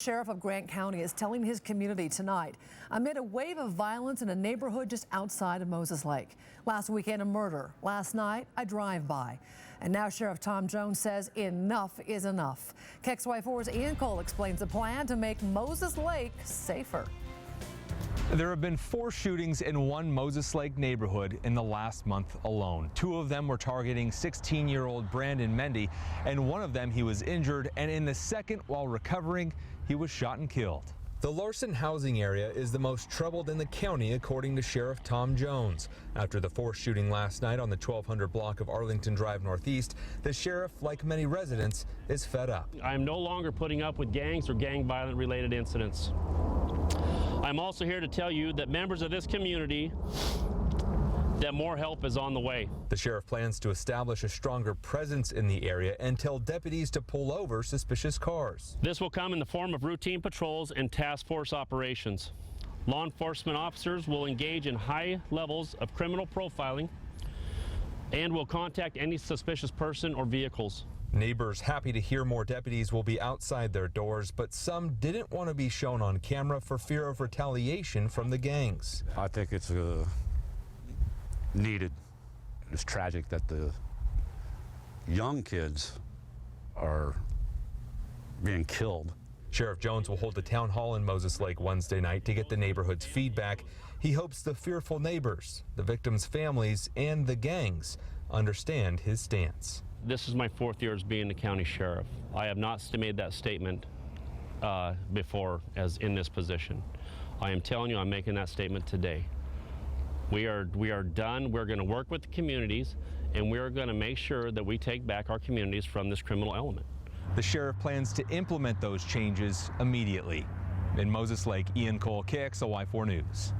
Sheriff of Grant County is telling his community tonight amid a wave of violence in a neighborhood just outside of Moses Lake. Last weekend, a murder. Last night, a drive-by. And now Sheriff Tom Jones says enough is enough. KXY4's Ian Cull explains the plan to make Moses Lake safer. There have been 4 shootings in one Moses Lake neighborhood in the last month alone. 2 of them were targeting 16-year-old Brandon Mendy, and one of them he was injured, and in the second, while recovering, he was shot and killed. The Larson Housing Area is the most troubled in the county, according to Sheriff Tom Jones. After the 4th shooting last night on the 1200 block of Arlington Drive Northeast, the sheriff, like many residents, is fed up. I am no longer putting up with gangs or gang violent related incidents. I'm also here to tell you that members of this community that more help is on the way. The sheriff plans to establish a stronger presence in the area and tell deputies to pull over suspicious cars. This will come in the form of routine patrols and task force operations. Law enforcement officers will engage in high levels of criminal profiling and will contact any suspicious person or vehicles. Neighbors happy to hear more deputies will be outside their doors, but some didn't want to be shown on camera for fear of retaliation from the gangs. I think it's needed. It's tragic that the young kids are being killed. Sheriff Jones will hold a town hall in Moses Lake Wednesday night to get the neighborhood's feedback. He hopes the fearful neighbors, the victims' families, and the gangs understand his stance. This is my 4th year as being the county sheriff. I have not made that statement before as in this position. I am telling you, I'm making that statement today. We are done. We're going to work with the communities, and we're going to make sure that we take back our communities from this criminal element. The sheriff plans to implement those changes immediately. In Moses Lake, Ian Cull, KXLY4 News.